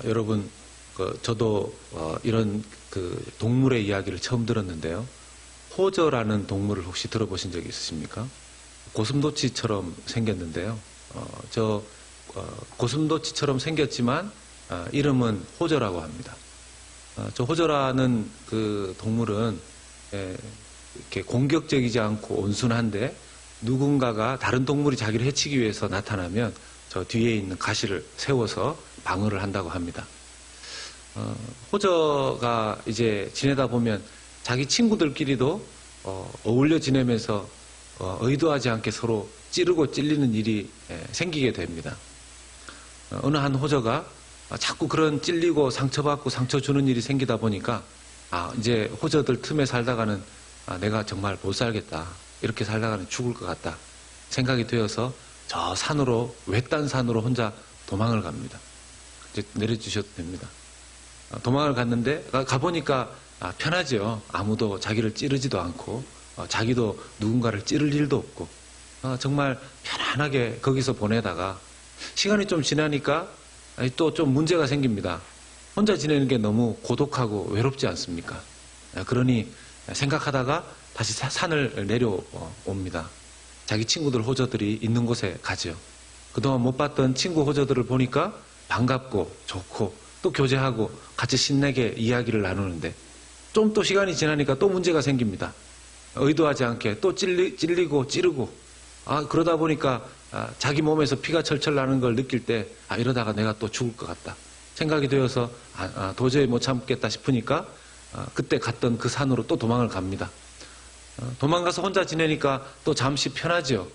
여러분, 저도 이런 그 동물의 이야기를 처음 들었는데요. 호저라는 동물을 혹시 들어보신 적이 있으십니까? 고슴도치처럼 생겼는데요. 고슴도치처럼 생겼지만 이름은 호저라고 합니다. 저 호저라는 그 동물은 이렇게 공격적이지 않고 온순한데 누군가가 다른 동물이 자기를 해치기 위해서 나타나면 저 뒤에 있는 가시를 세워서 방어를 한다고 합니다. 호저가 이제 지내다 보면 자기 친구들끼리도 어울려 지내면서 의도하지 않게 서로 찌르고 찔리는 일이 생기게 됩니다. 어느 한 호저가 자꾸 그런 찔리고 상처받고 상처 주는 일이 생기다 보니까 이제 호저들 틈에 살다가는 내가 정말 못 살겠다. 이렇게 살다가는 죽을 것 같다. 생각이 되어서 저 산으로, 외딴 산으로 혼자 도망을 갑니다. 이제 내려주셔도 됩니다. 도망을 갔는데 가보니까 편하죠. 아무도 자기를 찌르지도 않고 자기도 누군가를 찌를 일도 없고 정말 편안하게 거기서 보내다가 시간이 좀 지나니까 또 좀 문제가 생깁니다. 혼자 지내는 게 너무 고독하고 외롭지 않습니까? 그러니 생각하다가 다시 산을 내려옵니다. 자기 친구들 호저들이 있는 곳에 가죠. 그동안 못 봤던 친구 호저들을 보니까 반갑고 좋고 또 교제하고 같이 신나게 이야기를 나누는데 좀 또 시간이 지나니까 또 문제가 생깁니다. 의도하지 않게 또 찔리고 찌르고 그러다 보니까 자기 몸에서 피가 철철 나는 걸 느낄 때 이러다가 내가 또 죽을 것 같다 생각이 되어서 도저히 못 참겠다 싶으니까 그때 갔던 그 산으로 또 도망을 갑니다. 도망가서 혼자 지내니까 또 잠시 편하죠.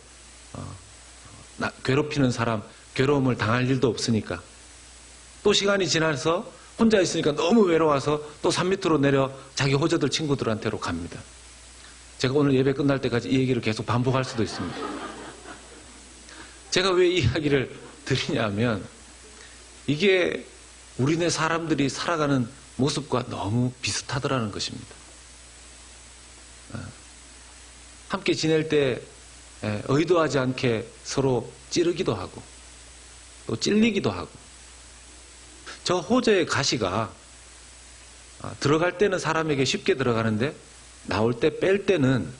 괴롭히는 사람, 괴로움을 당할 일도 없으니까. 또 시간이 지나서 혼자 있으니까 너무 외로워서 또 산 밑으로 내려 자기 호저들 친구들한테로 갑니다. 제가 오늘 예배 끝날 때까지 이 얘기를 계속 반복할 수도 있습니다. 제가 왜 이 이야기를 드리냐면 이게 우리네 사람들이 살아가는 모습과 너무 비슷하더라는 것입니다. 함께 지낼 때 의도하지 않게 서로 찌르기도 하고 또 찔리기도 하고 저 호저의 가시가 들어갈 때는 사람에게 쉽게 들어가는데 나올 때 뺄 때는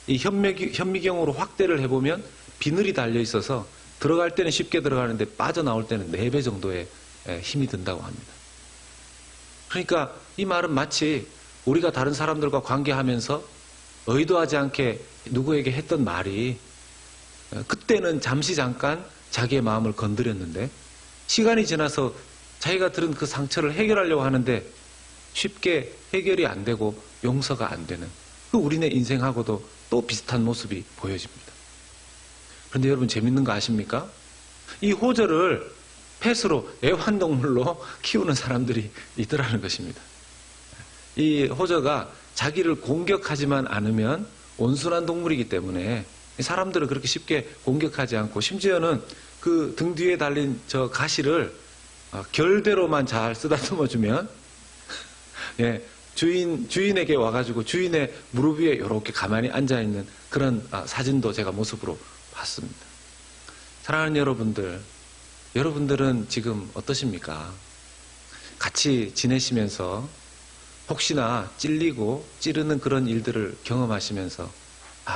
이 현미경으로 확대를 해보면 비늘이 달려 있어서 들어갈 때는 쉽게 들어가는데 빠져나올 때는 4배 정도의 힘이 든다고 합니다. 그러니까 이 말은 마치 우리가 다른 사람들과 관계하면서 의도하지 않게 누구에게 했던 말이 그때는 잠시 잠깐 자기의 마음을 건드렸는데 시간이 지나서 자기가 들은 그 상처를 해결하려고 하는데 쉽게 해결이 안 되고 용서가 안 되는 그 우리네 인생하고도 또 비슷한 모습이 보여집니다. 그런데 여러분 재밌는 거 아십니까? 이 호저를 펫으로 애완동물로 키우는 사람들이 있더라는 것입니다. 이 호저가 자기를 공격하지만 않으면 온순한 동물이기 때문에 사람들은 그렇게 쉽게 공격하지 않고 심지어는 그 등 뒤에 달린 저 가시를 결대로만 잘 쓰다듬어 주면 주인에게 와가지고 주인의 무릎 위에 이렇게 가만히 앉아있는 그런 사진도 제가 모습으로 봤습니다. 사랑하는 여러분들은 지금 어떠십니까? 같이 지내시면서 혹시나 찔리고 찌르는 그런 일들을 경험하시면서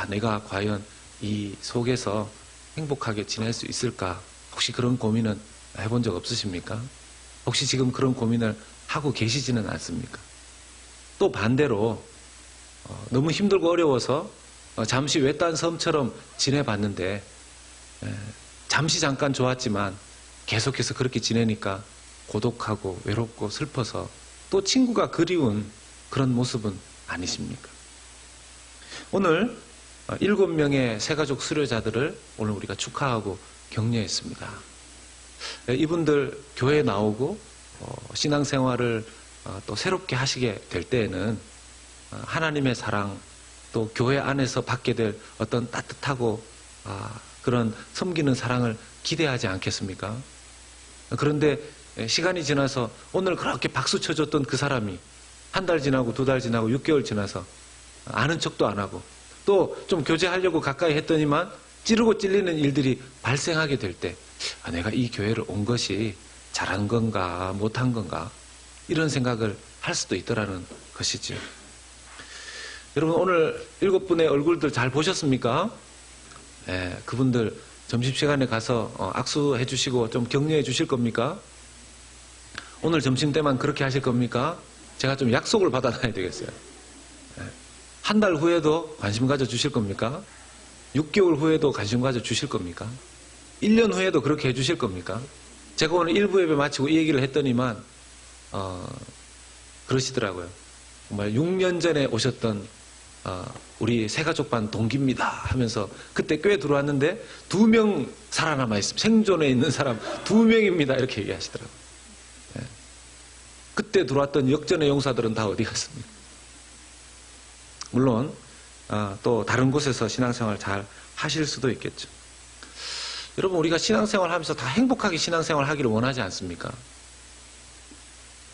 내가 과연 이 속에서 행복하게 지낼 수 있을까? 혹시 그런 고민은 해본 적 없으십니까? 혹시 지금 그런 고민을 하고 계시지는 않습니까? 또 반대로 너무 힘들고 어려워서 잠시 외딴 섬처럼 지내봤는데 잠시 잠깐 좋았지만 계속해서 그렇게 지내니까 고독하고 외롭고 슬퍼서 또 친구가 그리운 그런 모습은 아니십니까? 오늘 7명의 새가족 수료자들을 오늘 우리가 축하하고 격려했습니다. 이분들 교회에 나오고 신앙생활을 또 새롭게 하시게 될 때에는 하나님의 사랑 또 교회 안에서 받게 될 어떤 따뜻하고 그런 섬기는 사랑을 기대하지 않겠습니까? 그런데 시간이 지나서 오늘 그렇게 박수 쳐줬던 그 사람이 한 달 지나고 2달 지나고 6개월 지나서 아는 척도 안 하고 또 좀 교제하려고 가까이 했더니만 찌르고 찔리는 일들이 발생하게 될 때 내가 이 교회를 온 것이 잘한 건가 못한 건가 이런 생각을 할 수도 있더라는 것이죠. 여러분 오늘 7분의 얼굴들 잘 보셨습니까? 그분들 점심시간에 가서 악수해 주시고 좀 격려해 주실 겁니까? 오늘 점심때만 그렇게 하실 겁니까? 제가 좀 약속을 받아놔야 되겠어요. 한 달 후에도 관심 가져 주실 겁니까? 6개월 후에도 관심 가져 주실 겁니까? 1년 후에도 그렇게 해 주실 겁니까? 제가 오늘 1부 예배 마치고 이 얘기를 했더니만 그러시더라고요. 정말 6년 전에 오셨던 우리 새가족반 동기입니다 하면서 그때 꽤 들어왔는데 2명 살아남아 있습니다. 생존해 있는 사람 2명입니다 이렇게 얘기하시더라고요. 그때 들어왔던 역전의 용사들은 다 어디 갔습니까? 물론 또 다른 곳에서 신앙생활 잘 하실 수도 있겠죠. 여러분 우리가 신앙생활 하면서 다 행복하게 신앙생활 하기를 원하지 않습니까?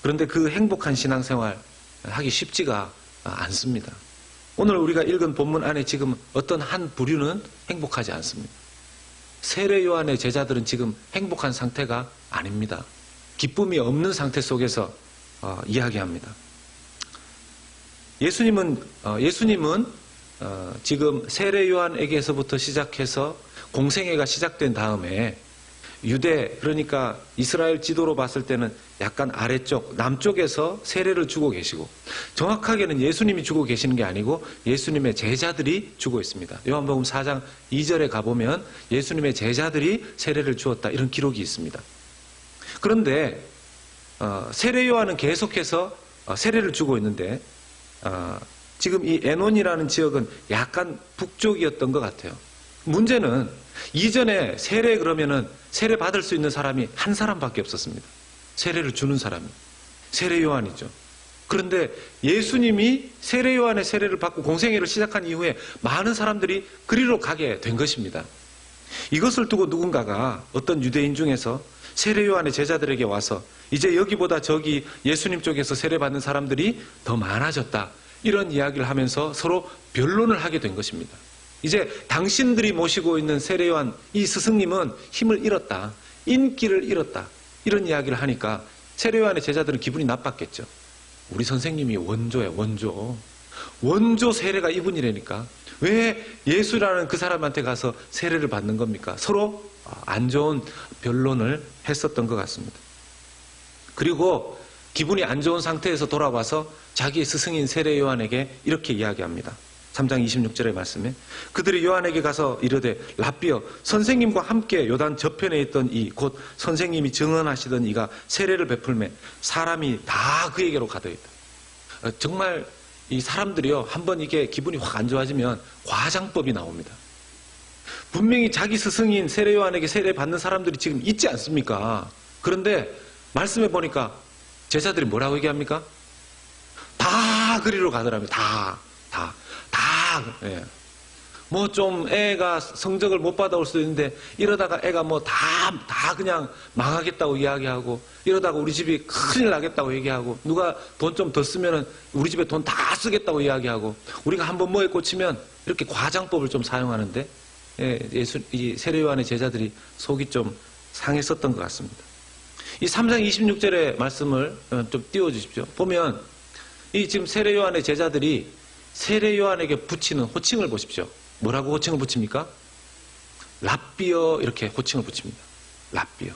그런데 그 행복한 신앙생활 하기 쉽지가 않습니다. 오늘 우리가 읽은 본문 안에 지금 어떤 한 부류는 행복하지 않습니다. 세례 요한의 제자들은 지금 행복한 상태가 아닙니다. 기쁨이 없는 상태 속에서 이야기합니다. 예수님은 지금 세례 요한에게서부터 시작해서 공생애가 시작된 다음에 유대, 그러니까 이스라엘 지도로 봤을 때는 약간 아래쪽, 남쪽에서 세례를 주고 계시고, 정확하게는 예수님이 주고 계시는 게 아니고 예수님의 제자들이 주고 있습니다. 요한복음 4장 2절에 가보면 예수님의 제자들이 세례를 주었다 이런 기록이 있습니다. 그런데 세례 요한은 계속해서 세례를 주고 있는데 지금 이 에논이라는 지역은 약간 북쪽이었던 것 같아요. 문제는 이전에 세례 그러면은 세례 받을 수 있는 사람이 한 사람밖에 없었습니다. 세례를 주는 사람이 세례 요한이죠. 그런데 예수님이 세례 요한의 세례를 받고 공생애를 시작한 이후에 많은 사람들이 그리로 가게 된 것입니다. 이것을 두고 누군가가 어떤 유대인 중에서 세례 요한의 제자들에게 와서 이제 여기보다 저기 예수님 쪽에서 세례 받는 사람들이 더 많아졌다 이런 이야기를 하면서 서로 변론을 하게 된 것입니다. 이제 당신들이 모시고 있는 세례 요한 이 스승님은 힘을 잃었다, 인기를 잃었다 이런 이야기를 하니까 세례 요한의 제자들은 기분이 나빴겠죠. 우리 선생님이 원조야, 원조 세례가 이분이라니까 왜 예수라는 그 사람한테 가서 세례를 받는 겁니까? 서로 안 좋은 변론을 했었던 것 같습니다. 그리고 기분이 안 좋은 상태에서 돌아와서 자기의 스승인 세례 요한에게 이렇게 이야기합니다. 3장 26절의 말씀에 그들이 요한에게 가서 이르되 라삐여 선생님과 함께 요단 저편에 있던 이 곧 선생님이 증언하시던 이가 세례를 베풀매 사람이 다 그에게로 가더이다. 정말 이 사람들이요 한번 이게 기분이 확 안 좋아지면 과장법이 나옵니다. 분명히 자기 스승인 세례 요한에게 세례 받는 사람들이 지금 있지 않습니까? 그런데 말씀해 보니까 제자들이 뭐라고 얘기합니까? 다 그리로 가더랍니다. 다. 예. 뭐 좀 애가 성적을 못 받아올 수도 있는데 이러다가 애가 뭐 다 그냥 망하겠다고 이야기하고 이러다가 우리 집이 큰일 나겠다고 얘기하고 누가 돈 좀 더 쓰면은 우리 집에 돈 다 쓰겠다고 이야기하고 우리가 한번 뭐에 꽂히면 이렇게 과장법을 좀 사용하는데 이 세례 요한의 제자들이 속이 좀 상했었던 것 같습니다. 이 3장 26절의 말씀을 좀 띄워주십시오. 보면 이 지금 세례 요한의 제자들이 세례 요한에게 붙이는 호칭을 보십시오. 뭐라고 호칭을 붙입니까? 라삐어 이렇게 호칭을 붙입니다. 라삐어.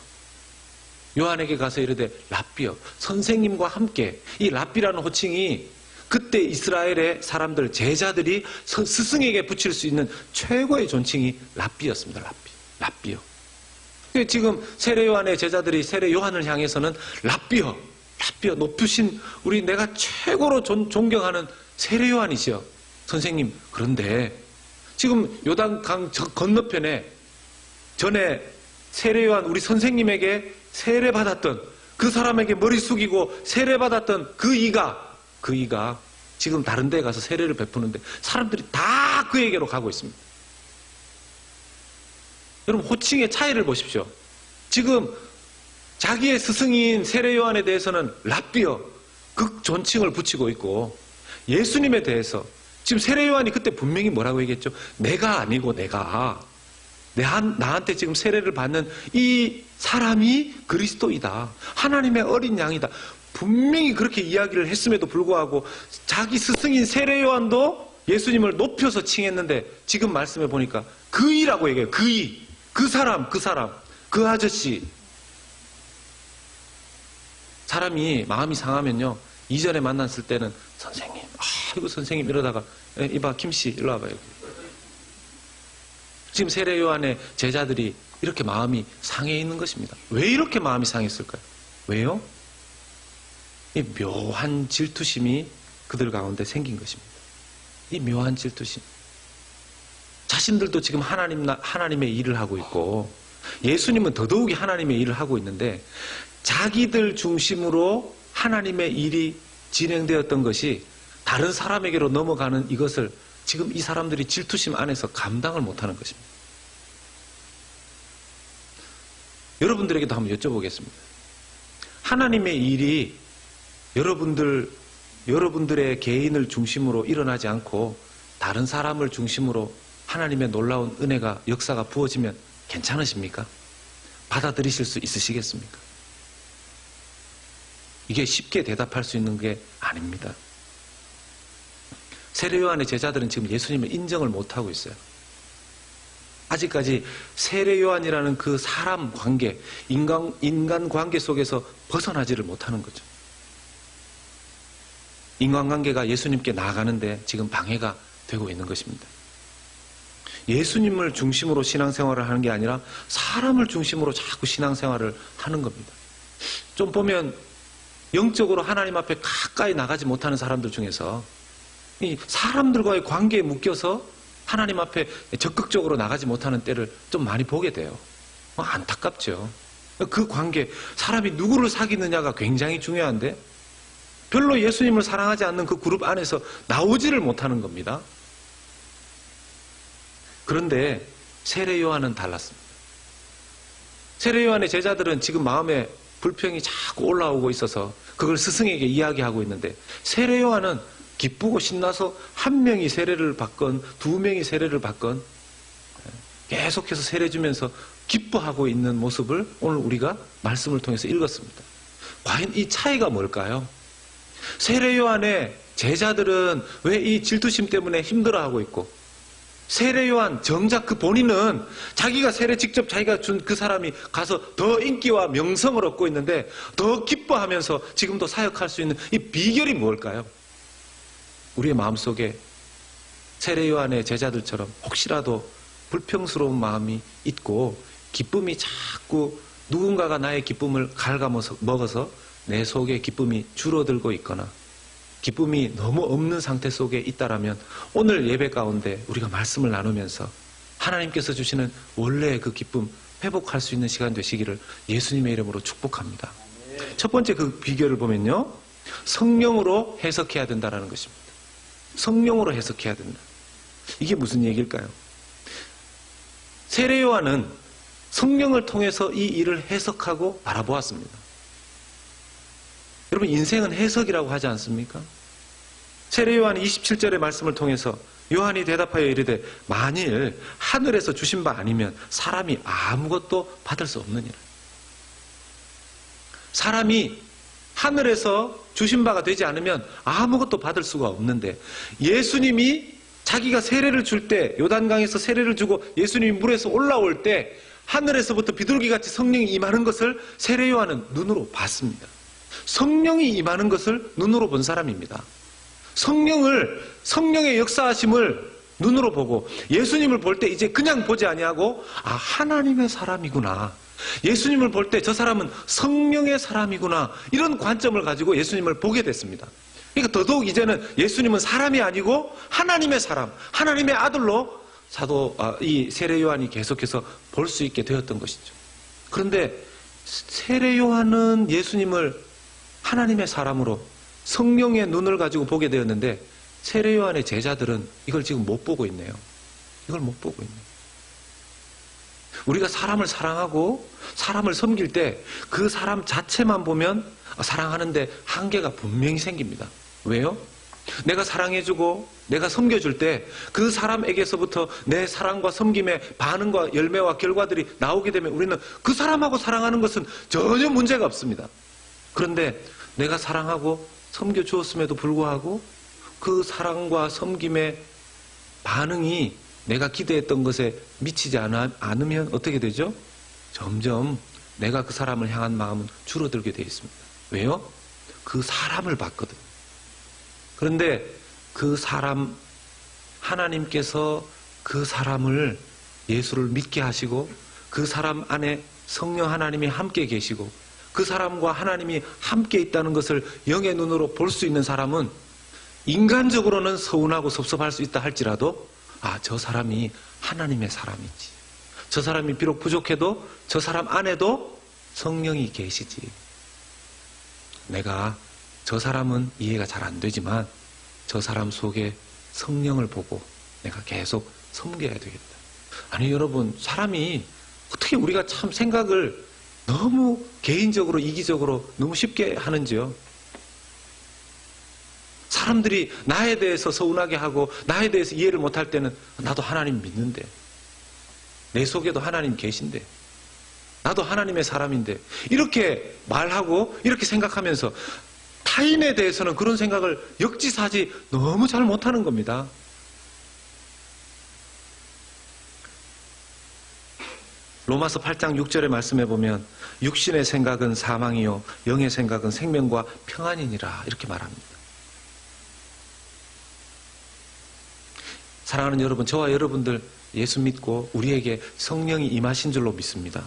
요한에게 가서 이르되 라삐어 선생님과 함께 이 라삐라는 호칭이 그때 이스라엘의 사람들 제자들이 스승에게 붙일 수 있는 최고의 존칭이 라삐였습니다. 라삐어. 지금 세례 요한의 제자들이 세례 요한을 향해서는 라삐어 높으신 우리 내가 최고로 존경하는 세례 요한이시여 선생님. 그런데 지금 요단강 건너편에 전에 세례 요한 우리 선생님에게 세례 받았던 그 사람에게 머리 숙이고 세례 받았던 그 이가 지금 다른 데 가서 세례를 베푸는데 사람들이 다 그에게로 가고 있습니다. 여러분 호칭의 차이를 보십시오. 지금 자기의 스승인 세례 요한에 대해서는 라삐어 그 존칭을 붙이고 있고 예수님에 대해서 지금 세례 요한이 그때 분명히 뭐라고 얘기했죠? 내가 아니고 내가 나한테 지금 세례를 받는 이 사람이 그리스도이다. 하나님의 어린 양이다. 분명히 그렇게 이야기를 했음에도 불구하고 자기 스승인 세례 요한도 예수님을 높여서 칭했는데 지금 말씀해 보니까 그이라고 얘기해요. 그이. 그 사람, 그 아저씨. 사람이 마음이 상하면요. 이전에 만났을 때는 선생님, 아이고 선생님 이러다가 이봐 김씨 일로 와봐요. 지금 세례 요한의 제자들이 이렇게 마음이 상해 있는 것입니다. 왜 이렇게 마음이 상했을까요? 왜요? 이 묘한 질투심이 그들 가운데 생긴 것입니다. 이 묘한 질투심. 자신들도 지금 하나님의 일을 하고 있고 예수님은 더더욱이 하나님의 일을 하고 있는데 자기들 중심으로 하나님의 일이 진행되었던 것이 다른 사람에게로 넘어가는 이것을 지금 이 사람들이 질투심 안에서 감당을 못하는 것입니다. 여러분들에게도 한번 여쭤보겠습니다. 하나님의 일이 여러분들의 개인을 중심으로 일어나지 않고 다른 사람을 중심으로 하나님의 놀라운 은혜가 역사가 부어지면 괜찮으십니까? 받아들이실 수 있으시겠습니까? 이게 쉽게 대답할 수 있는 게 아닙니다. 세례 요한의 제자들은 지금 예수님을 인정을 못하고 있어요. 아직까지 세례 요한이라는 그 사람 관계, 인간 관계 속에서 벗어나지를 못하는 거죠. 인간관계가 예수님께 나아가는데 지금 방해가 되고 있는 것입니다. 예수님을 중심으로 신앙생활을 하는 게 아니라 사람을 중심으로 자꾸 신앙생활을 하는 겁니다. 좀 보면 영적으로 하나님 앞에 가까이 나가지 못하는 사람들 중에서 이 사람들과의 관계에 묶여서 하나님 앞에 적극적으로 나가지 못하는 때를 좀 많이 보게 돼요. 안타깝죠. 그 관계, 사람이 누구를 사귀느냐가 굉장히 중요한데 별로 예수님을 사랑하지 않는 그 그룹 안에서 나오지를 못하는 겁니다. 그런데 세례 요한은 달랐습니다. 세례 요한의 제자들은 지금 마음에 불평이 자꾸 올라오고 있어서 그걸 스승에게 이야기하고 있는데 세례 요한은 기쁘고 신나서 한 명이 세례를 받건 두 명이 세례를 받건 계속해서 세례 주면서 기뻐하고 있는 모습을 오늘 우리가 말씀을 통해서 읽었습니다. 과연 이 차이가 뭘까요? 세례 요한의 제자들은 왜 이 질투심 때문에 힘들어하고 있고 세례 요한 정작 그 본인은 자기가 세례 직접 자기가 준 그 사람이 가서 더 인기와 명성을 얻고 있는데 더 기뻐하면서 지금도 사역할 수 있는 이 비결이 뭘까요? 우리의 마음속에 세례 요한의 제자들처럼 혹시라도 불평스러운 마음이 있고 기쁨이 자꾸 누군가가 나의 기쁨을 갉아먹어서 내 속에 기쁨이 줄어들고 있거나 기쁨이 너무 없는 상태 속에 있다라면 오늘 예배 가운데 우리가 말씀을 나누면서 하나님께서 주시는 원래의 그 기쁨 회복할 수 있는 시간 되시기를 예수님의 이름으로 축복합니다. 첫 번째 그 비결을 보면요. 성령으로 해석해야 된다는 것입니다. 성령으로 해석해야 된다. 이게 무슨 얘기일까요? 세례 요한은 성령을 통해서 이 일을 해석하고 바라보았습니다. 여러분 인생은 해석이라고 하지 않습니까? 세례 요한이 27절의 말씀을 통해서 요한이 대답하여 이르되 만일 하늘에서 주신 바 아니면 사람이 아무것도 받을 수 없느니라. 사람이 하늘에서 주신 바가 되지 않으면 아무것도 받을 수가 없는데 예수님이 자기가 세례를 줄 때 요단강에서 세례를 주고 예수님이 물에서 올라올 때 하늘에서부터 비둘기같이 성령이 임하는 것을 세례 요한은 눈으로 봤습니다. 성령이 임하는 것을 눈으로 본 사람입니다. 성령의 역사하심을 눈으로 보고 예수님을 볼 때 이제 그냥 보지 아니하고 하나님의 사람이구나. 예수님을 볼 때 저 사람은 성령의 사람이구나. 이런 관점을 가지고 예수님을 보게 됐습니다. 그러니까 더더욱 이제는 예수님은 사람이 아니고 하나님의 사람, 하나님의 아들로 이 세례 요한이 계속해서 볼 수 있게 되었던 것이죠. 그런데 세례 요한은 예수님을 하나님의 사람으로 성령의 눈을 가지고 보게 되었는데 세례 요한의 제자들은 이걸 지금 못 보고 있네요. 이걸 못 보고 있네요. 우리가 사람을 사랑하고 사람을 섬길 때 그 사람 자체만 보면 사랑하는데 한계가 분명히 생깁니다. 왜요? 내가 사랑해주고 내가 섬겨줄 때 그 사람에게서부터 내 사랑과 섬김의 반응과 열매와 결과들이 나오게 되면 우리는 그 사람하고 사랑하는 것은 전혀 문제가 없습니다. 그런데 내가 사랑하고 섬겨주었음에도 불구하고 그 사랑과 섬김의 반응이 내가 기대했던 것에 미치지 않으면 어떻게 되죠? 점점 내가 그 사람을 향한 마음은 줄어들게 되어 있습니다. 왜요? 그 사람을 봤거든. 그런데 그 사람, 하나님께서 그 사람을 예수를 믿게 하시고 그 사람 안에 성령 하나님이 함께 계시고 그 사람과 하나님이 함께 있다는 것을 영의 눈으로 볼 수 있는 사람은 인간적으로는 서운하고 섭섭할 수 있다 할지라도 저 사람이 하나님의 사람이지. 저 사람이 비록 부족해도 저 사람 안에도 성령이 계시지. 내가 저 사람은 이해가 잘 안 되지만 저 사람 속에 성령을 보고 내가 계속 섬겨야 되겠다. 아니 여러분, 사람이 어떻게 우리가 참 생각을 너무 개인적으로 이기적으로 너무 쉽게 하는지요. 사람들이 나에 대해서 서운하게 하고 나에 대해서 이해를 못할 때는 나도 하나님 믿는데, 내 속에도 하나님 계신데, 나도 하나님의 사람인데, 이렇게 말하고 이렇게 생각하면서 타인에 대해서는 그런 생각을 역지사지 너무 잘 못하는 겁니다. 로마서 8장 6절의 말씀에 보면 육신의 생각은 사망이요 영의 생각은 생명과 평안이니라 이렇게 말합니다. 사랑하는 여러분, 저와 여러분들 예수 믿고 우리에게 성령이 임하신 줄로 믿습니다.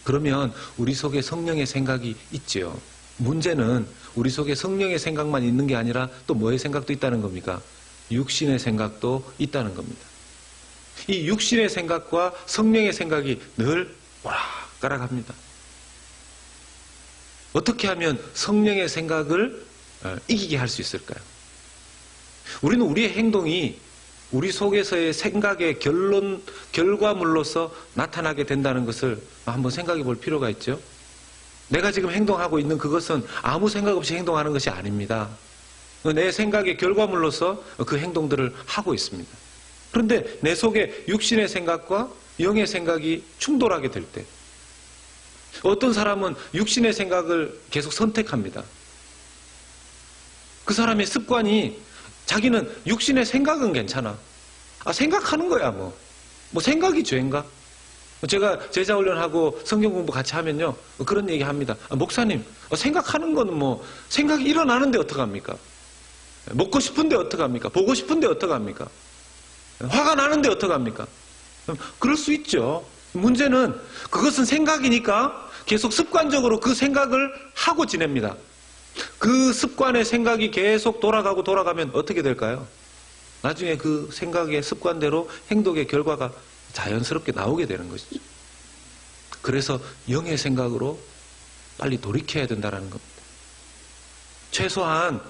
그러면 우리 속에 성령의 생각이 있죠. 문제는 우리 속에 성령의 생각만 있는 게 아니라 또 뭐의 생각도 있다는 겁니까? 육신의 생각도 있다는 겁니다. 이 육신의 생각과 성령의 생각이 늘 오락가락합니다. 어떻게 하면 성령의 생각을 이기게 할 수 있을까요? 우리는 우리의 행동이 우리 속에서의 생각의 결과물로서 나타나게 된다는 것을 한번 생각해 볼 필요가 있죠. 내가 지금 행동하고 있는 그것은 아무 생각 없이 행동하는 것이 아닙니다. 내 생각의 결과물로서 그 행동들을 하고 있습니다. 그런데 내 속에 육신의 생각과 영의 생각이 충돌하게 될 때, 어떤 사람은 육신의 생각을 계속 선택합니다. 그 사람의 습관이, 자기는 육신의 생각은 괜찮아. 생각하는 거야, 뭐 생각이 죄인가? 제가 제자 훈련하고 성경 공부 같이 하면요, 그런 얘기 합니다. 목사님, 생각하는 거는 생각이 일어나는데 어떡합니까? 먹고 싶은데 어떡합니까? 보고 싶은데 어떡합니까? 화가 나는데 어떡합니까? 그럴 수 있죠. 문제는 그것은 생각이니까 계속 습관적으로 그 생각을 하고 지냅니다. 그 습관의 생각이 계속 돌아가면 어떻게 될까요? 나중에 그 생각의 습관대로 행동의 결과가 자연스럽게 나오게 되는 것이죠. 그래서 영의 생각으로 빨리 돌이켜야 된다는 겁니다. 최소한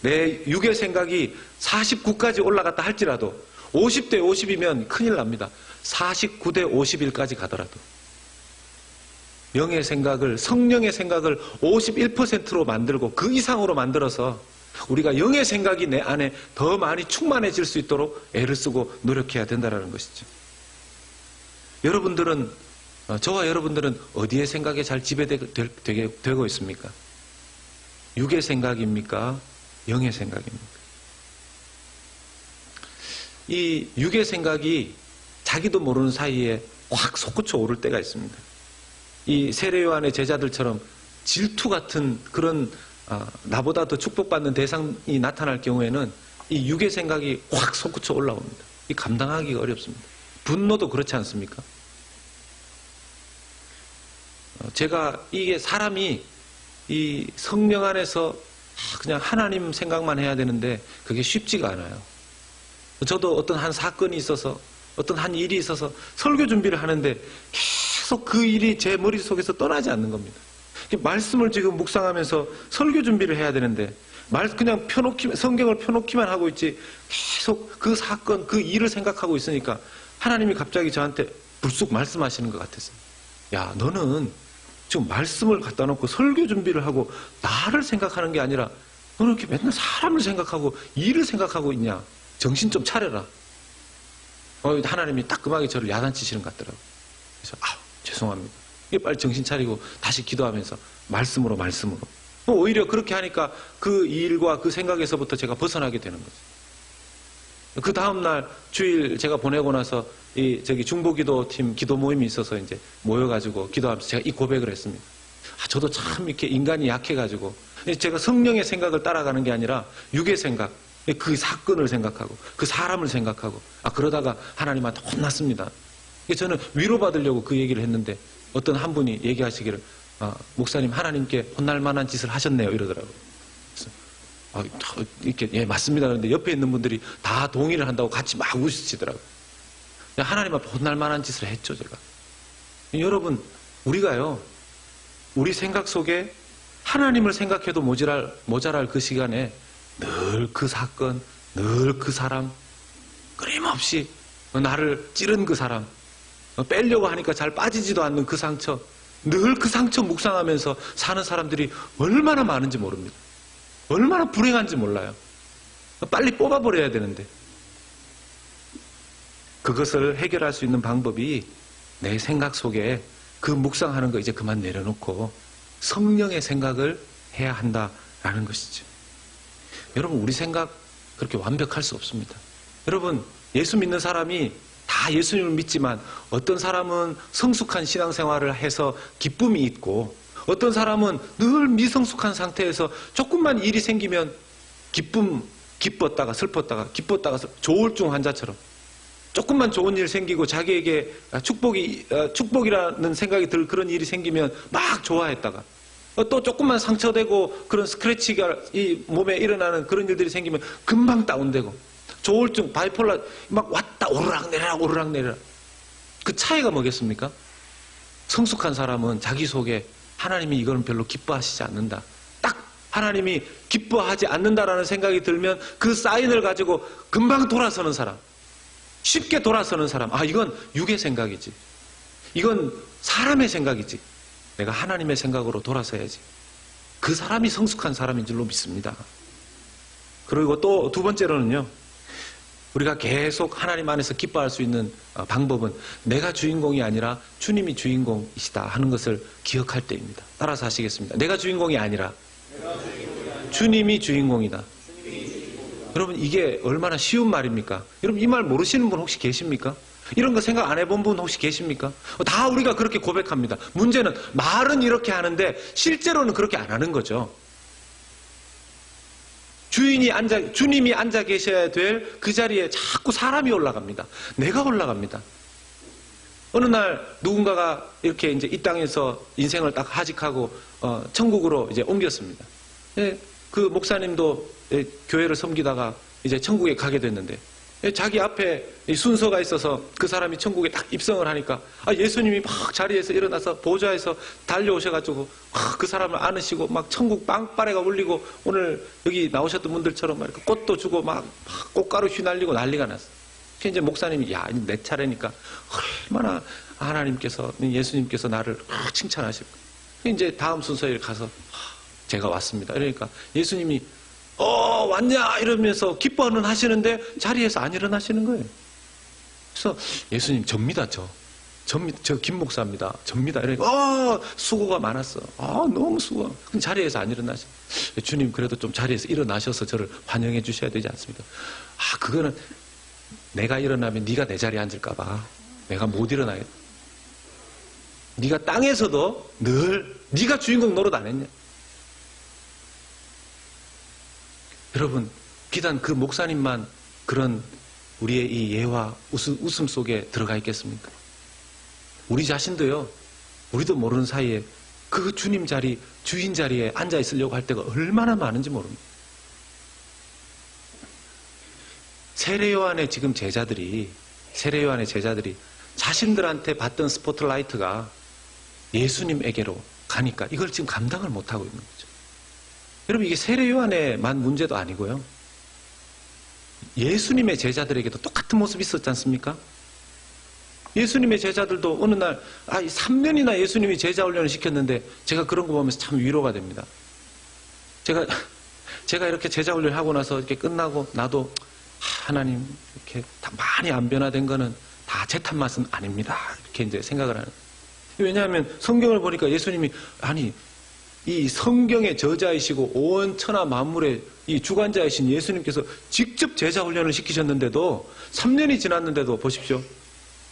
내 육의 생각이 49까지 올라갔다 할지라도 50대 50이면 큰일 납니다. 49대 51까지 가더라도 영의 생각을, 성령의 생각을 51%로 만들고 그 이상으로 만들어서 우리가 영의 생각이 내 안에 더 많이 충만해질 수 있도록 애를 쓰고 노력해야 된다는 것이죠. 여러분들은, 저와 여러분들은 어디의 생각에 잘 지배되고 있습니까? 육의 생각입니까? 영의 생각입니까? 이 육의 생각이 자기도 모르는 사이에 확 솟구쳐 오를 때가 있습니다. 이 세례 요한의 제자들처럼 질투 같은 그런 나보다 더 축복받는 대상이 나타날 경우에는 이 육의 생각이 확 솟구쳐 올라옵니다. 이 감당하기가 어렵습니다. 분노도 그렇지 않습니까? 제가 이게 사람이 이 성령 안에서 그냥 하나님 생각만 해야 되는데 그게 쉽지가 않아요. 저도 어떤 한 사건이 있어서, 어떤 한 일이 있어서 설교 준비를 하는데 계속 그 일이 제 머릿속에서 떠나지 않는 겁니다. 말씀을 지금 묵상하면서 설교 준비를 해야 되는데 그냥 성경을 펴놓기만 하고 있지 계속 그 사건, 그 일을 생각하고 있으니까 하나님이 갑자기 저한테 불쑥 말씀하시는 것 같았어요. 야, 너는 지금 말씀을 갖다 놓고 설교 준비를 하고 나를 생각하는 게 아니라 너는 이렇게 맨날 사람을 생각하고 일을 생각하고 있냐? 정신 좀 차려라. 하나님이 따끔하게 저를 야단치시는 것 같더라고요. 그래서 죄송합니다. 이게 빨리 정신 차리고 다시 기도하면서 말씀으로. 오히려 그렇게 하니까 그 일과 그 생각에서부터 제가 벗어나게 되는 거죠. 그 다음날 주일 제가 보내고 나서 저기 중보기도팀 기도 모임이 있어서 이제 모여가지고 기도하면서 제가 이 고백을 했습니다. 저도 참 이렇게 인간이 약해가지고 제가 성령의 생각을 따라가는 게 아니라 육의 생각, 그 사건을 생각하고 그 사람을 생각하고 그러다가 하나님한테 혼났습니다. 저는 위로받으려고 그 얘기를 했는데 어떤 한 분이 얘기하시기를 목사님 하나님께 혼날 만한 짓을 하셨네요 이러더라고요. 그래서 이렇게 예 맞습니다. 그런데 옆에 있는 분들이 다 동의를 한다고 같이 막 웃으시더라고요. 하나님 앞에 혼날 만한 짓을 했죠 제가. 여러분 우리가요 우리 생각 속에 하나님을 생각해도 모자랄 그 시간에 늘 그 사건, 늘 그 사람, 끊임없이 나를 찌른 그 사람, 빼려고 하니까 잘 빠지지도 않는 그 상처, 늘 그 상처 묵상하면서 사는 사람들이 얼마나 많은지 모릅니다. 얼마나 불행한지 몰라요. 빨리 뽑아버려야 되는데 그것을 해결할 수 있는 방법이 내 생각 속에 그 묵상하는 거 이제 그만 내려놓고 성령의 생각을 해야 한다라는 것이죠. 여러분 우리 생각 그렇게 완벽할 수 없습니다. 여러분 예수 믿는 사람이 다 예수님을 믿지만 어떤 사람은 성숙한 신앙생활을 해서 기쁨이 있고 어떤 사람은 늘 미성숙한 상태에서 조금만 일이 생기면 기뻤다가 슬펐다가 조울증 환자처럼 조금만 좋은 일 생기고 자기에게 축복이라는 생각이 들 그런 일이 생기면 막 좋아했다가 또 조금만 상처되고 그런 스크래치가 이 몸에 일어나는 그런 일들이 생기면 금방 다운되고 조울증, 바이폴라 막 왔다 오르락내리락 그 차이가 뭐겠습니까? 성숙한 사람은 자기 속에 하나님이 이거는 별로 기뻐하시지 않는다. 딱 하나님이 기뻐하지 않는다라는 생각이 들면 그 사인을 가지고 금방 돌아서는 사람, 쉽게 돌아서는 사람. 이건 육의 생각이지. 이건 사람의 생각이지. 내가 하나님의 생각으로 돌아서야지. 그 사람이 성숙한 사람인 줄로 믿습니다. 그리고 또 두 번째로는요. 우리가 계속 하나님 안에서 기뻐할 수 있는 방법은 내가 주인공이 아니라 주님이 주인공이시다 하는 것을 기억할 때입니다. 따라서 하시겠습니다. 내가 주인공이 아니라 주님이 주인공이다. 여러분 이게 얼마나 쉬운 말입니까? 여러분 이 말 모르시는 분 혹시 계십니까? 이런 거 생각 안 해본 분 혹시 계십니까? 다 우리가 그렇게 고백합니다. 문제는 말은 이렇게 하는데 실제로는 그렇게 안 하는 거죠. 주님이 앉아 계셔야 될 그 자리에 자꾸 사람이 올라갑니다. 내가 올라갑니다. 어느 날 누군가가 이렇게 이제 이 땅에서 인생을 딱 하직하고 천국으로 이제 옮겼습니다. 그 목사님도 교회를 섬기다가 이제 천국에 가게 됐는데 자기 앞에 순서가 있어서 그 사람이 천국에 딱 입성을 하니까 예수님이 막 자리에서 일어나서 보좌에서 달려오셔가지고 그 사람을 안으시고 막 천국 빵빠레가 울리고 오늘 여기 나오셨던 분들처럼 막 이렇게 꽃도 주고 막 꽃가루 휘날리고 난리가 났어. 이제 목사님이 내 차례니까 얼마나 하나님께서 예수님께서 나를 칭찬하실 거야. 이제 다음 순서에 가서 제가 왔습니다. 그러니까 예수님이 왔냐 이러면서 기뻐는 하시는데 자리에서 안 일어나시는 거예요. 그래서 예수님 접니다. 저 김 목사입니다. 접니다. 이러니까 수고가 많았어. 너무 수고. 그럼 자리에서 안 일어나셔. 주님 그래도 좀 자리에서 일어나셔서 저를 환영해 주셔야 되지 않습니까? 그거는 내가 일어나면 네가 내 자리에 앉을까 봐 내가 못 일어나겠다. 네가 땅에서도 늘 네가 주인공 노릇 안 했냐? 여러분 비단 그 목사님만 그런 우리의 이 예와 웃음 속에 들어가 있겠습니까? 우리 자신도요. 우리도 모르는 사이에 그 주님 자리, 주인 자리에 앉아 있으려고 할 때가 얼마나 많은지 모릅니다. 세례요한의 지금 제자들이 자신들한테 받던 스포트라이트가 예수님에게로 가니까 이걸 지금 감당을 못하고 있는 거죠. 여러분 이게 세례요한의만 문제도 아니고요. 예수님의 제자들에게도 똑같은 모습이 있었지 않습니까? 예수님의 제자들도 어느 날 3년이나 예수님이 제자 훈련을 시켰는데 제가 그런 거 보면서 참 위로가 됩니다. 제가 제가 이렇게 제자 훈련하고 나서 이렇게 끝나고 나도 하나님 이렇게 다 많이 안 변화된 거는 다 제 탓맛은 아닙니다. 이렇게 이제 생각을 하는. 왜냐하면 성경을 보니까 예수님이 아니 이 성경의 저자이시고 온 천하 만물의 이 주관자이신 예수님께서 직접 제자 훈련을 시키셨는데도 3년이 지났는데도 보십시오.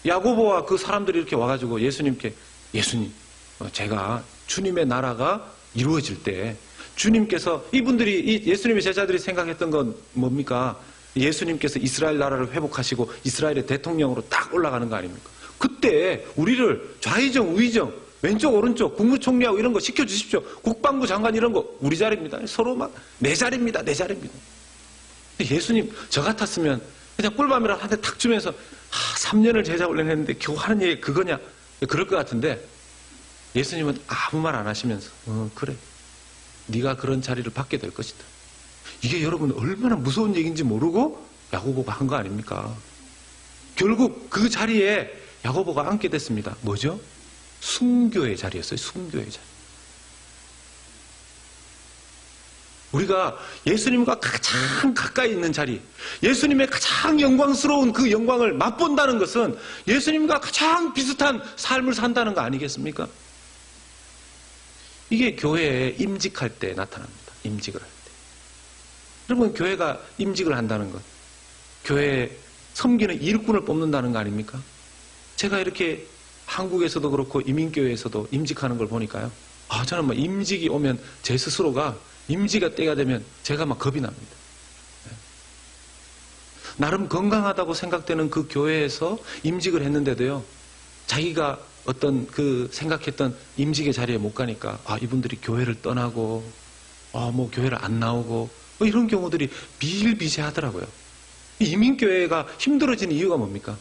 야고보와 그 사람들이 이렇게 와가지고 예수님께 예수님 제가 주님의 나라가 이루어질 때 주님께서 이분들이 이 예수님의 제자들이 생각했던 건 뭡니까? 예수님께서 이스라엘 나라를 회복하시고 이스라엘의 대통령으로 딱 올라가는 거 아닙니까? 그때 우리를 좌의정 우의정 왼쪽 오른쪽 국무총리하고 이런 거 시켜주십시오. 국방부 장관 이런 거 우리 자리입니다. 서로 막 내 자리입니다. 내 자리입니다. 예수님 저 같았으면 그냥 꿀밤이랑 한 대 탁 주면서 3년을 제자 훈련했는데 겨우 하는 얘기 그거냐 그럴 것 같은데 예수님은 아무 말 안 하시면서 그래 네가 그런 자리를 받게 될 것이다. 이게 여러분 얼마나 무서운 얘기인지 모르고 야고보가 한 거 아닙니까? 결국 그 자리에 야고보가 앉게 됐습니다. 뭐죠? 순교의 자리였어요. 순교의 자리. 우리가 예수님과 가장 가까이 있는 자리, 예수님의 가장 영광스러운 그 영광을 맛본다는 것은 예수님과 가장 비슷한 삶을 산다는 거 아니겠습니까? 이게 교회에 임직할 때 나타납니다. 임직을 할 때. 여러분 교회가 임직을 한다는 것, 교회에 섬기는 일꾼을 뽑는다는 거 아닙니까? 제가 이렇게 한국에서도 그렇고 이민교회에서도 임직하는 걸 보니까요. 저는 막 임직이 오면 제 스스로가 임직가 때가 되면 제가 막 겁이 납니다. 나름 건강하다고 생각되는 그 교회에서 임직을 했는데도요. 자기가 어떤 그 생각했던 임직의 자리에 못 가니까 이분들이 교회를 떠나고 뭐 교회를 안 나오고 뭐 이런 경우들이 비일비재하더라고요. 이민교회가 힘들어지는 이유가 뭡니까?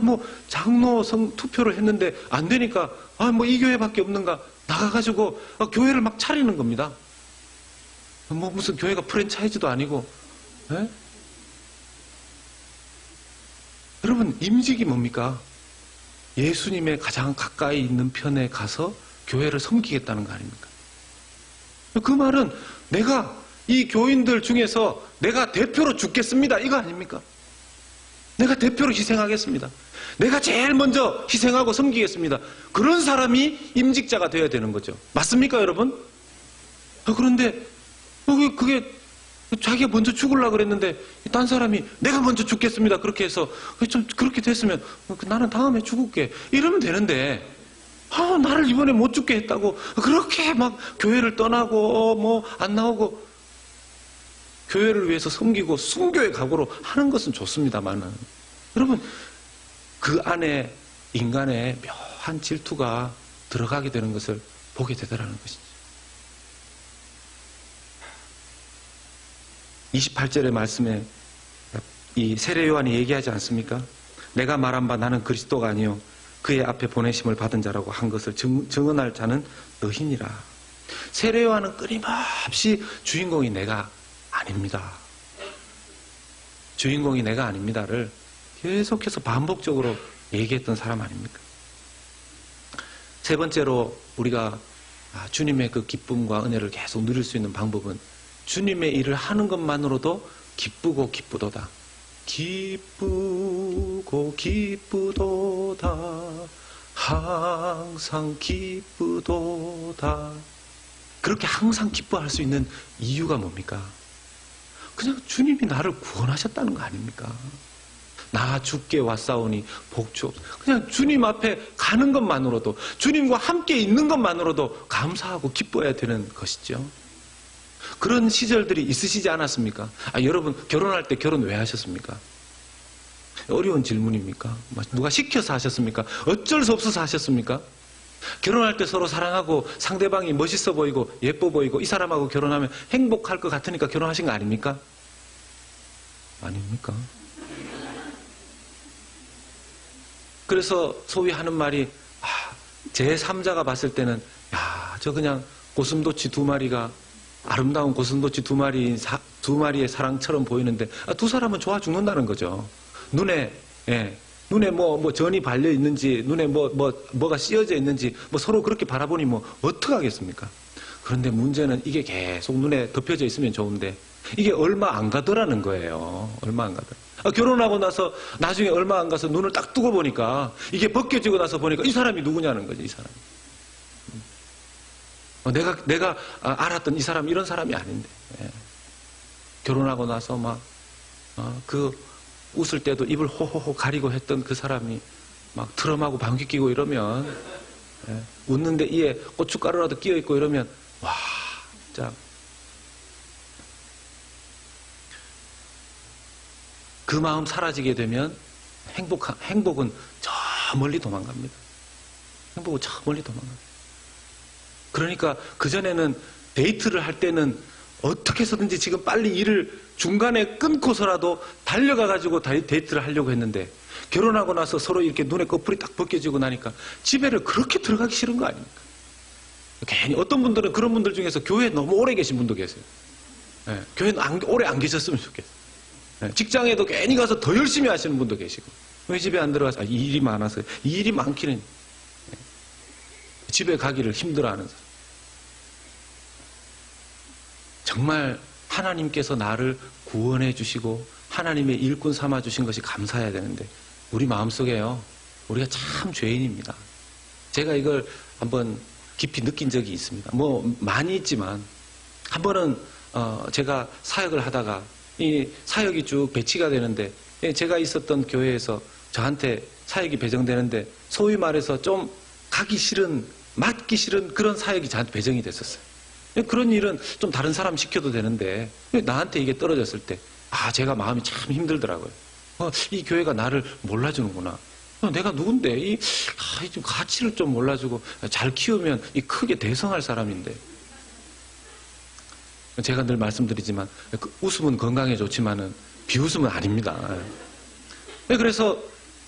뭐 장로 투표를 했는데 안 되니까 뭐 이 교회밖에 없는가 나가가지고 교회를 막 차리는 겁니다. 뭐 무슨 교회가 프랜차이즈도 아니고. 에? 여러분 임직이 뭡니까? 예수님의 가장 가까이 있는 편에 가서 교회를 섬기겠다는 거 아닙니까? 그 말은 내가 이 교인들 중에서 내가 대표로 죽겠습니다 이거 아닙니까? 내가 대표로 희생하겠습니다. 내가 제일 먼저 희생하고 섬기겠습니다. 그런 사람이 임직자가 되어야 되는 거죠. 맞습니까 여러분? 그런데 그게 자기가 먼저 죽으려고 그랬는데 딴 사람이 내가 먼저 죽겠습니다 그렇게 해서 좀 그렇게 됐으면 나는 다음에 죽을게 이러면 되는데 나를 이번에 못 죽게 했다고 그렇게 막 교회를 떠나고 뭐 안 나오고 교회를 위해서 섬기고 순교의 각오로 하는 것은 좋습니다만은 여러분 그 안에 인간의 묘한 질투가 들어가게 되는 것을 보게 되더라는 것이죠. 28절의 말씀에 이 세례 요한이 얘기하지 않습니까? 내가 말한 바 나는 그리스도가 아니요 그의 앞에 보내심을 받은 자라고 한 것을 증언할 자는 너희니라. 세례 요한은 끊임없이 주인공이 내가 아닙니다. 주인공이 내가 아닙니다를 계속해서 반복적으로 얘기했던 사람 아닙니까? 세 번째로 우리가 주님의 그 기쁨과 은혜를 계속 누릴 수 있는 방법은 주님의 일을 하는 것만으로도 기쁘고 기쁘도다. 기쁘고 기쁘도다. 항상 기쁘도다. 그렇게 항상 기뻐할 수 있는 이유가 뭡니까? 그냥 주님이 나를 구원하셨다는 거 아닙니까? 나 죽게 왔사오니 복주. 그냥 주님 앞에 가는 것만으로도 주님과 함께 있는 것만으로도 감사하고 기뻐해야 되는 것이죠. 그런 시절들이 있으시지 않았습니까? 여러분 결혼할 때 결혼 왜 하셨습니까? 어려운 질문입니까? 누가 시켜서 하셨습니까? 어쩔 수 없어서 하셨습니까? 결혼할 때 서로 사랑하고 상대방이 멋있어 보이고 예뻐 보이고 이 사람하고 결혼하면 행복할 것 같으니까 결혼하신 거 아닙니까? 아닙니까? 그래서 소위 하는 말이 제3자가 봤을 때는 저 그냥 고슴도치 두 마리가 아름다운 고슴도치 두 마리의 사랑처럼 보이는데 두 사람은 좋아 죽는다는 거죠. 눈에 뭐 전이 발려 있는지 눈에 뭐가 씌어져 있는지 뭐 서로 그렇게 바라보니 뭐 어떡하겠습니까? 그런데 문제는 이게 계속 눈에 덮여져 있으면 좋은데 이게 얼마 안 가더라는 거예요. 얼마 안 가더라. 결혼하고 나서 나중에 얼마 안 가서 눈을 딱 뜨고 보니까 이게 벗겨지고 나서 보니까 이 사람이 누구냐는 거지, 이 사람이. 내가 알았던 이 사람 이런 사람이 아닌데. 예. 결혼하고 나서 막 그 웃을 때도 입을 호호호 가리고 했던 그 사람이 막 트럼하고 방귀 끼고 이러면 예. 웃는데 이에 고춧가루라도 끼어 있고 이러면 와 진짜 그 마음 사라지게 되면 행복은 저 멀리 도망갑니다. 행복은 저 멀리 도망갑니다. 그러니까 그전에는 데이트를 할 때는 어떻게 해서든지 지금 빨리 일을 중간에 끊고서라도 달려가가지고 데이트를 하려고 했는데 결혼하고 나서 서로 이렇게 눈에 꺼풀이 딱 벗겨지고 나니까 집에를 그렇게 들어가기 싫은 거 아닙니까? 괜히 어떤 분들은 그런 분들 중에서 교회에 너무 오래 계신 분도 계세요. 네, 교회는 오래 안 계셨으면 좋겠어요. 네, 직장에도 괜히 가서 더 열심히 하시는 분도 계시고 왜 집에 안 들어가서 이 일이 많아서 이 일이 많기는 네, 집에 가기를 힘들어하는 사람. 정말 하나님께서 나를 구원해 주시고 하나님의 일꾼 삼아 주신 것이 감사해야 되는데 우리 마음속에요. 우리가 참 죄인입니다. 제가 이걸 한번 깊이 느낀 적이 있습니다. 뭐 많이 있지만 한 번은 제가 사역을 하다가 이 사역이 쭉 배치가 되는데 제가 있었던 교회에서 저한테 사역이 배정되는데 소위 말해서 좀 가기 싫은 맡기 싫은 그런 사역이 저한테 배정이 됐었어요. 그런 일은 좀 다른 사람 시켜도 되는데 나한테 이게 떨어졌을 때 제가 마음이 참 힘들더라고요. 이 교회가 나를 몰라주는구나. 내가 누군데 좀 가치를 좀 몰라주고 잘 키우면 크게 대성할 사람인데 제가 늘 말씀드리지만 웃음은 건강에 좋지만은 비웃음은 아닙니다. 그래서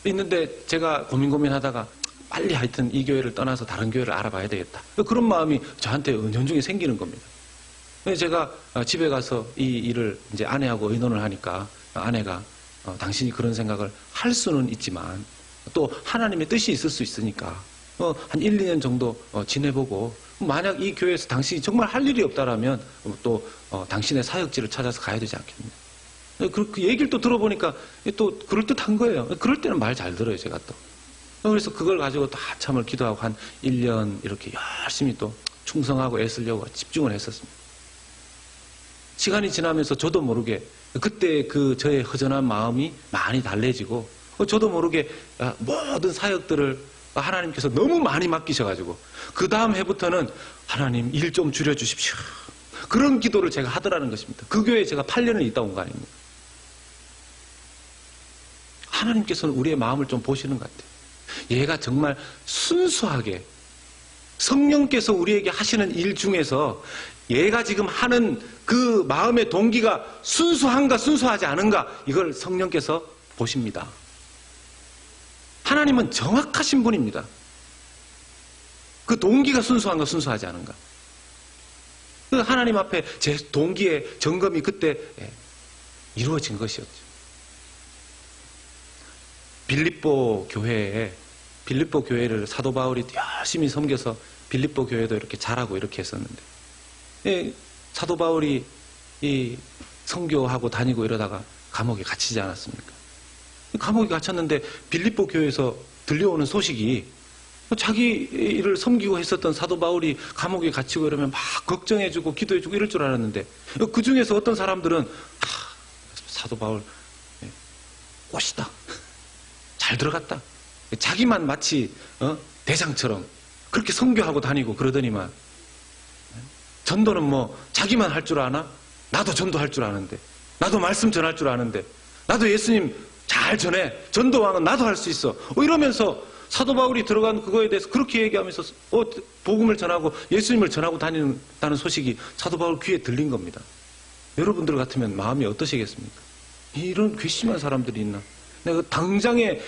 있는데 제가 고민하다가 빨리 하여튼 이 교회를 떠나서 다른 교회를 알아봐야 되겠다. 그런 마음이 저한테 은연중에 생기는 겁니다. 제가 집에 가서 이 일을 이제 아내하고 의논을 하니까 아내가 당신이 그런 생각을 할 수는 있지만 또 하나님의 뜻이 있을 수 있으니까 한 1, 2년 정도 지내보고 만약 이 교회에서 당신이 정말 할 일이 없다라면 또 당신의 사역지를 찾아서 가야 되지 않겠느냐. 그 얘기를 또 들어보니까 또 그럴듯한 거예요. 그럴 때는 말 잘 들어요, 제가 또. 그래서 그걸 가지고 또 한참을 기도하고 한 1년 이렇게 열심히 또 충성하고 애쓰려고 집중을 했었습니다. 시간이 지나면서 저도 모르게 그때 그 저의 허전한 마음이 많이 달래지고 저도 모르게 모든 사역들을 하나님께서 너무 많이 맡기셔가지고 그 다음 해부터는 하나님 일 좀 줄여주십시오. 그런 기도를 제가 하더라는 것입니다. 그 교회에 제가 8년을 있다 온 거 아닙니까? 하나님께서는 우리의 마음을 좀 보시는 것 같아요. 얘가 정말 순수하게 성령께서 우리에게 하시는 일 중에서 얘가 지금 하는 그 마음의 동기가 순수한가 순수하지 않은가 이걸 성령께서 보십니다. 하나님은 정확하신 분입니다. 그 동기가 순수한가 순수하지 않은가. 그 하나님 앞에 제 동기의 점검이 그때 이루어진 것이었죠. 빌립보 교회를 사도 바울이 열심히 섬겨서 빌립보 교회도 이렇게 잘하고 이렇게 했었는데 사도 바울이 이 선교하고 다니고 이러다가 감옥에 갇히지 않았습니까? 감옥에 갇혔는데 빌립보 교회에서 들려오는 소식이 자기 일을 섬기고 했었던 사도 바울이 감옥에 갇히고 이러면 막 걱정해주고 기도해주고 이럴 줄 알았는데 그 중에서 어떤 사람들은 사도 바울 꽃이다. 잘 들어갔다. 자기만 마치 대장처럼 그렇게 선교하고 다니고 그러더니만 전도는 뭐 자기만 할 줄 아나? 나도 전도할 줄 아는데 나도 말씀 전할 줄 아는데 나도 예수님 잘 전해. 전도왕은 나도 할 수 있어. 이러면서 사도 바울이 들어간 그거에 대해서 그렇게 얘기하면서 복음을 전하고 예수님을 전하고 다닌다는 소식이 사도 바울 귀에 들린 겁니다. 여러분들 같으면 마음이 어떠시겠습니까? 이런 괘씸한 사람들이 있나? 내가 당장에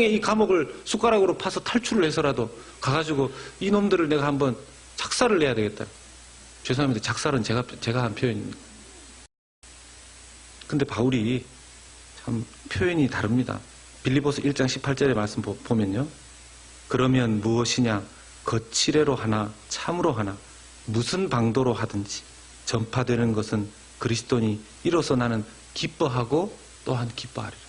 이 감옥을 숟가락으로 파서 탈출을 해서라도 가가지고 이놈들을 내가 한번 작살을 내야 되겠다. 죄송합니다. 작살은 제가 한 표현입니다. 근데 바울이 참 표현이 다릅니다. 빌립보서 1장 18절의 말씀 보면요. 그러면 무엇이냐? 거칠애로 하나 참으로 하나 무슨 방도로 하든지 전파되는 것은 그리스도니 이로써 나는 기뻐하고 또한 기뻐하리라.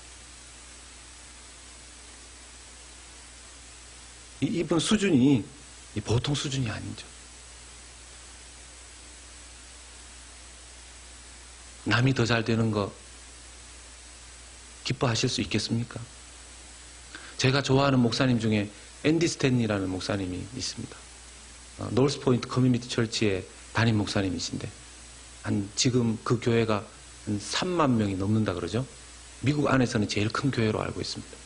이분 수준이 보통 수준이 아니죠. 남이 더 잘 되는 거 기뻐하실 수 있겠습니까? 제가 좋아하는 목사님 중에 앤디 스탠리라는 목사님이 있습니다. 노스포인트 커뮤니티 철치의 담임 목사님이신데 지금 그 교회가 한 3만 명이 넘는다 그러죠. 미국 안에서는 제일 큰 교회로 알고 있습니다.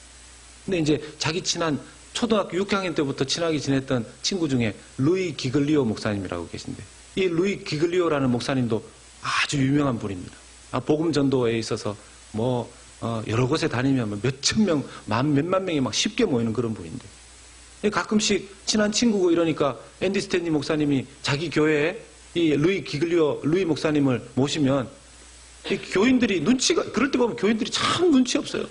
근데 이제 자기 친한 초등학교 6학년 때부터 친하게 지냈던 친구 중에 루이 기글리오 목사님이라고 계신데, 이 루이 기글리오라는 목사님도 아주 유명한 분입니다. 복음 전도에 있어서 여러 곳에 다니면 몇천 명, 몇만 명이 막 쉽게 모이는 그런 분인데, 가끔씩 친한 친구고 이러니까 앤디 스탠리 목사님이 자기 교회에 이 루이 목사님을 모시면 이 교인들이 그럴 때 보면 교인들이 참 눈치 없어요.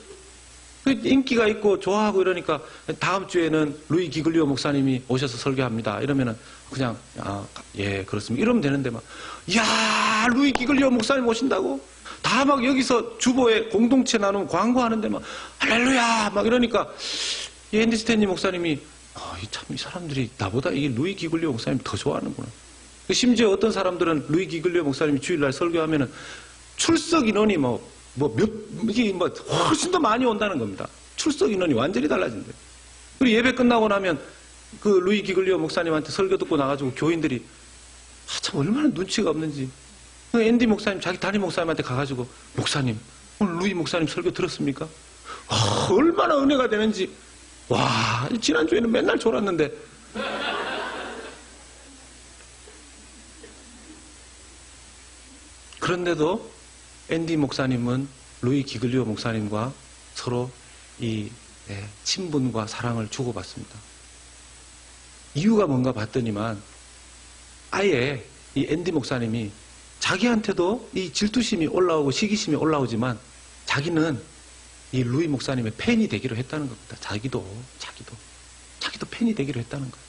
인기가 있고 좋아하고 이러니까 다음 주에는 루이 기글리오 목사님이 오셔서 설교합니다. 이러면은 그냥 예 그렇습니다. 이러면 되는데 야 루이 기글리오 목사님 오신다고 다 막 여기서 주보에 공동체 나누면 광고하는데 할렐루야 막 이러니까 이 앤디 스탠리 목사님이 참 이 사람들이 나보다 이 루이 기글리오 목사님 더 좋아하는구나. 심지어 어떤 사람들은 루이 기글리오 목사님이 주일날 설교하면은 출석 인원이 이게 훨씬 더 많이 온다는 겁니다. 출석 인원이 완전히 달라진대요. 그리고 예배 끝나고 나면 그 루이 기글리오 목사님한테 설교 듣고 나가지고 교인들이 참 얼마나 눈치가 없는지 앤디 목사님 자기 담임 목사님한테 가가지고 목사님 오늘 루이 목사님 설교 들었습니까? 얼마나 은혜가 되는지 와 지난주에는 맨날 졸았는데 그런데도 앤디 목사님은 루이 기글리오 목사님과 서로 이 친분과 사랑을 주고받습니다. 이유가 뭔가 봤더니만 아예 이 앤디 목사님이 자기한테도 이 질투심이 올라오고 시기심이 올라오지만 자기는 이 루이 목사님의 팬이 되기로 했다는 겁니다. 자기도 팬이 되기로 했다는 거예요.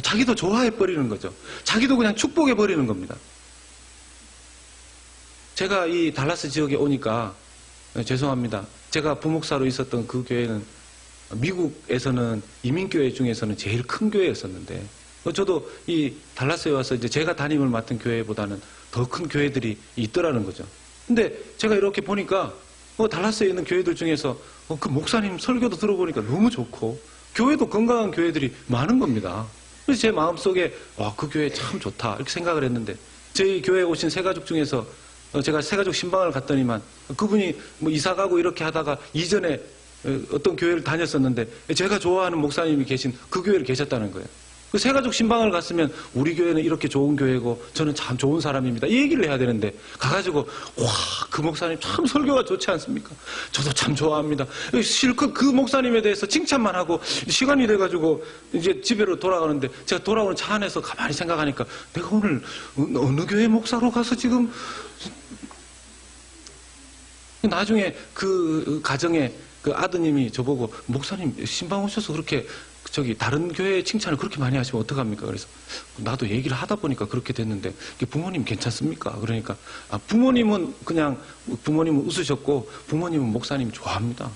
자기도 좋아해버리는 거죠. 자기도 그냥 축복해버리는 겁니다. 제가 이 달라스 지역에 오니까 죄송합니다. 제가 부목사로 있었던 그 교회는 미국에서는 이민교회 중에서는 제일 큰 교회였었는데 저도 이 달라스에 와서 이제 제가 담임을 맡은 교회보다는 더 큰 교회들이 있더라는 거죠. 근데 제가 이렇게 보니까 달라스에 있는 교회들 중에서 그 목사님 설교도 들어보니까 너무 좋고 교회도 건강한 교회들이 많은 겁니다. 그래서 제 마음속에 그 교회 참 좋다 이렇게 생각을 했는데 저희 교회에 오신 새가족 중에서 제가 새가족 신방을 갔더니만 그분이 이사 가고 이렇게 하다가 이전에 어떤 교회를 다녔었는데 제가 좋아하는 목사님이 계신 그 교회를 계셨다는 거예요. 그 새가족 신방을 갔으면 우리 교회는 이렇게 좋은 교회고 저는 참 좋은 사람입니다. 이 얘기를 해야 되는데 가가지고 그 목사님 참 설교가 좋지 않습니까? 저도 참 좋아합니다. 실컷 그 목사님에 대해서 칭찬만 하고 시간이 돼가지고 이제 집으로 돌아가는데 제가 돌아오는 차 안에서 가만히 생각하니까 내가 오늘 어느 교회 목사로 가서 지금 나중에 그 가정에 그 아드님이 저보고 목사님 신방 오셔서 그렇게 다른 교회 칭찬을 그렇게 많이 하시면 어떡합니까? 그래서 나도 얘기를 하다 보니까 그렇게 됐는데 부모님 괜찮습니까? 그러니까 부모님은 웃으셨고 부모님은 목사님 좋아합니다.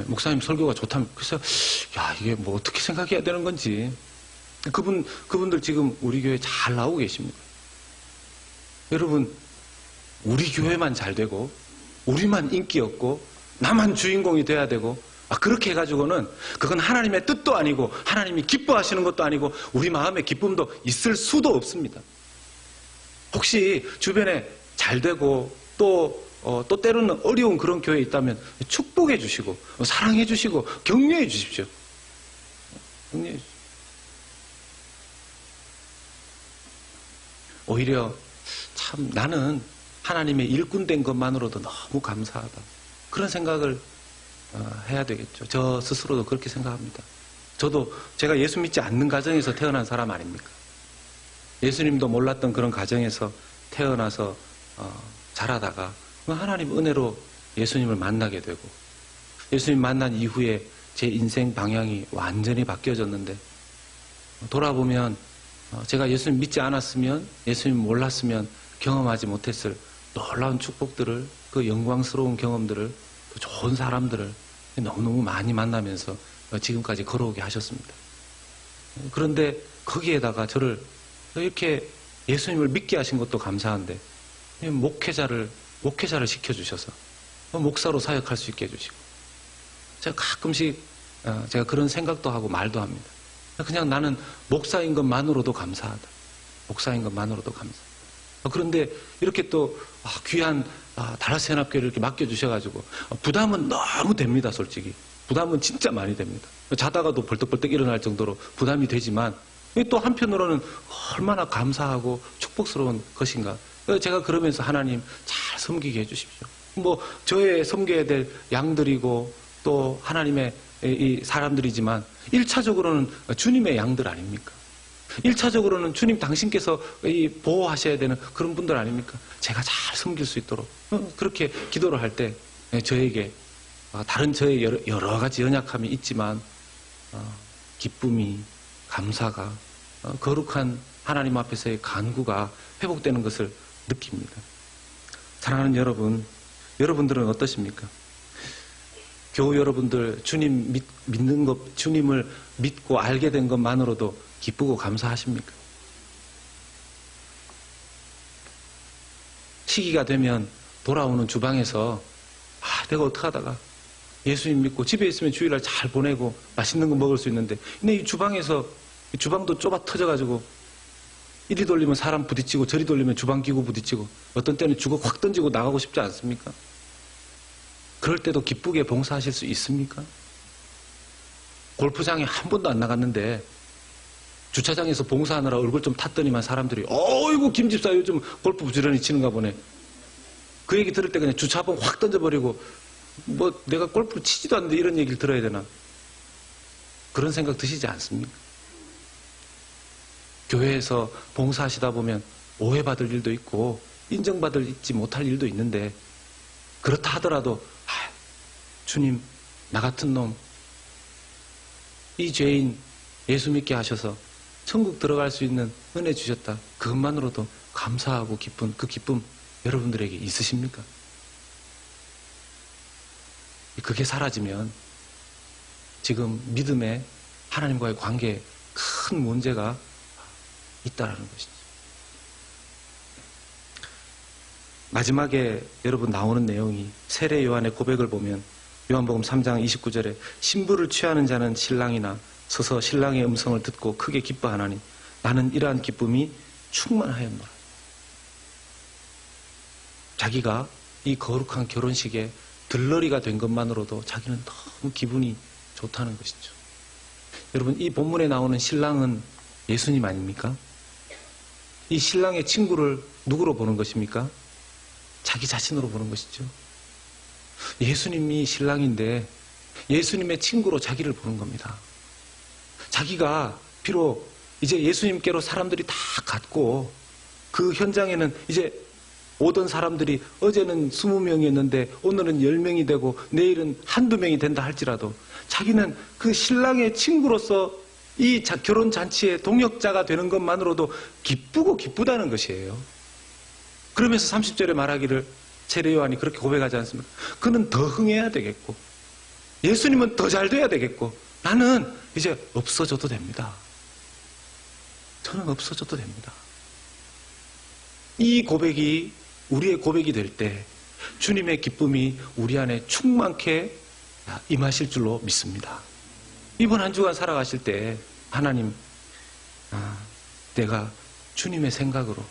목사님 설교가 좋다면 그래서 이게 어떻게 생각해야 되는 건지 그분들 지금 우리 교회 잘 나오고 계십니다. 여러분 우리 교회만 잘 되고 우리만 인기 없고 나만 주인공이 돼야 되고 그렇게 해가지고는 그건 하나님의 뜻도 아니고 하나님이 기뻐하시는 것도 아니고 우리 마음의 기쁨도 있을 수도 없습니다. 혹시 주변에 잘 되고 또 때로는 어려운 그런 교회에 있다면 축복해 주시고 사랑해 주시고 격려해 주십시오. 격려해 주십시오. 오히려 참 나는 하나님의 일꾼 된 것만으로도 너무 감사하다. 그런 생각을 해야 되겠죠. 저 스스로도 그렇게 생각합니다. 저도 제가 예수 믿지 않는 가정에서 태어난 사람 아닙니까? 예수님도 몰랐던 그런 가정에서 태어나서 자라다가 하나님 은혜로 예수님을 만나게 되고 예수님 만난 이후에 제 인생 방향이 완전히 바뀌어졌는데 돌아보면 제가 예수님 믿지 않았으면, 예수님 몰랐으면 경험하지 못했을 놀라운 축복들을, 그 영광스러운 경험들을, 그 좋은 사람들을 너무너무 많이 만나면서 지금까지 걸어오게 하셨습니다. 그런데 거기에다가 저를 이렇게 예수님을 믿게 하신 것도 감사한데 목회자를 시켜주셔서 목사로 사역할 수 있게 해주시고, 제가 가끔씩 제가 그런 생각도 하고 말도 합니다. 그냥 나는 목사인 것만으로도 감사하다. 목사인 것만으로도 감사하다. 그런데 이렇게 또 귀한 달라스 연합교회를 이렇게 맡겨주셔가지고 부담은 너무 됩니다. 솔직히 부담은 진짜 많이 됩니다. 자다가도 벌떡벌떡 일어날 정도로 부담이 되지만 또 한편으로는 얼마나 감사하고 축복스러운 것인가. 제가 그러면서 하나님 잘 섬기게 해주십시오. 뭐 저의 섬겨야 될 양들이고 또 하나님의 이 사람들이지만 1차적으로는 주님의 양들 아닙니까? 1차적으로는 주님 당신께서 보호하셔야 되는 그런 분들 아닙니까? 제가 잘 섬길 수 있도록 그렇게 기도를 할 때 저에게 다른 저의 여러 가지 연약함이 있지만 기쁨이, 감사가, 거룩한 하나님 앞에서의 간구가 회복되는 것을 느낍니다. 사랑하는 여러분, 여러분들은 어떠십니까? 교우 여러분들 주님 믿는 것, 주님을 믿고 알게 된 것만으로도 기쁘고 감사하십니까? 시기가 되면 돌아오는 주방에서 내가 어떡하다가 예수님 믿고 집에 있으면 주일날 잘 보내고 맛있는 거 먹을 수 있는데 근데 이 주방에서 주방도 좁아 터져가지고 이리 돌리면 사람 부딪히고 저리 돌리면 주방 기구 부딪히고 어떤 때는 주걱 확 던지고 나가고 싶지 않습니까? 그럴 때도 기쁘게 봉사하실 수 있습니까? 골프장에 한 번도 안 나갔는데 주차장에서 봉사하느라 얼굴 좀 탔더니만 사람들이 어이구 김 집사 요즘 골프 부지런히 치는가 보네. 그 얘기 들을 때 그냥 주차봉 확 던져버리고 뭐 내가 골프를 치지도 않는데 이런 얘기를 들어야 되나? 그런 생각 드시지 않습니까? 교회에서 봉사하시다 보면 오해받을 일도 있고 인정받지 못할 일도 있는데 그렇다 하더라도 주님 나 같은 놈 이 죄인 예수 믿게 하셔서 천국 들어갈 수 있는 은혜 주셨다. 그것만으로도 감사하고 기쁜 그 기쁨 여러분들에게 있으십니까? 그게 사라지면 지금 믿음의 하나님과의 관계에 큰 문제가 있다라는 것이죠. 마지막에 여러분 나오는 내용이 세례 요한의 고백을 보면 요한복음 3장 29절에 신부를 취하는 자는 신랑이나 서서 신랑의 음성을 듣고 크게 기뻐하나니 나는 이러한 기쁨이 충만하였노라. 자기가 이 거룩한 결혼식에 들러리가 된 것만으로도 자기는 너무 기분이 좋다는 것이죠. 여러분 이 본문에 나오는 신랑은 예수님 아닙니까? 이 신랑의 친구를 누구로 보는 것입니까? 자기 자신으로 보는 것이죠. 예수님이 신랑인데 예수님의 친구로 자기를 보는 겁니다. 자기가 비록 이제 예수님께로 사람들이 다 갔고 그 현장에는 이제 오던 사람들이 어제는 20명이었는데 오늘은 10명이 되고 내일은 한두 명이 된다 할지라도 자기는 그 신랑의 친구로서 이 결혼잔치의 동역자가 되는 것만으로도 기쁘고 기쁘다는 것이에요. 그러면서 30절에 말하기를 세례 요한이 그렇게 고백하지 않습니까? 그는 더 흥해야 되겠고 예수님은 더 잘 돼야 되겠고 나는 이제 없어져도 됩니다. 저는 없어져도 됩니다. 이 고백이 우리의 고백이 될 때 주님의 기쁨이 우리 안에 충만케 임하실 줄로 믿습니다. 이번 한 주간 살아가실 때 하나님 내가 주님의 생각으로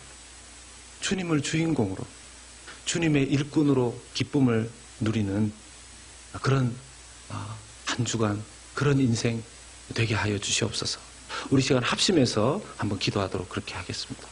주님을 주인공으로 주님의 일꾼으로 기쁨을 누리는 그런 한 주간 그런 인생 되게 하여 주시옵소서. 우리 시간 합심해서 한번 기도하도록 그렇게 하겠습니다.